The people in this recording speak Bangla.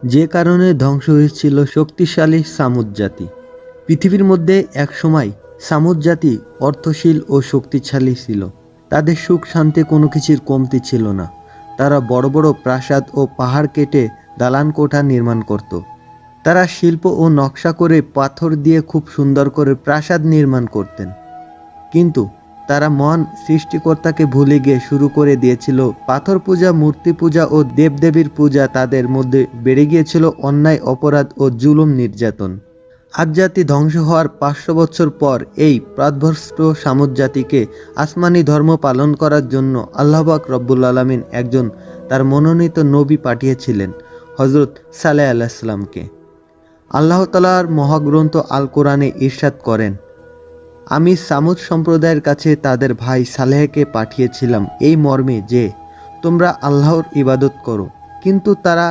যে কারণে ধ্বংস হয়েছিল শক্তিশালী সামুদ জাতি। পৃথিবীর মধ্যে একসময় সামুদ জাতি অর্থশীল ও শক্তিশালী ছিল। তাদের সুখ শান্তি কোনো কিছুর কমতি ছিল না। তারা বড় বড় প্রাসাদ ও পাহাড় কেটে দালান কোঠা নির্মাণ করত। তারা শিল্প ও নকশা করে পাথর দিয়ে খুব সুন্দর করে প্রাসাদ নির্মাণ করতেন। কিন্তু তারা মহান সৃষ্টিকর্তাকে ভুলে গিয়ে শুরু করে দিয়েছিল পাথর পূজা, মূর্তি পূজা ও দেবদেবীর পূজা। তাদের মধ্যে বেড়ে গিয়েছিল অন্যায়, অপরাধ ও জুলুম নির্যাতন। আদ জাতি ধ্বংস হওয়ার 500 বছর পর এই পথভ্রষ্ট সামুদ জাতিকে আসমানি ধর্ম পালন করার জন্য আল্লাহ পাক রব্বুল আলামিন একজন তার মনোনীত নবী পাঠিয়েছিলেন, হযরত সালেহ আলাইহিস সালামকে। আল্লাহ তাআলার মহাগ্রন্থ আল কোরআনে ইরশাদ করেন, আমি সামুদ সম্প্রদায়ের কাছে তাদের ভাই সালেহকে পাঠিয়েছিলাম এই মর্মে যে, তোমরা আল্লাহর ইবাদত করো। কিন্তু তারা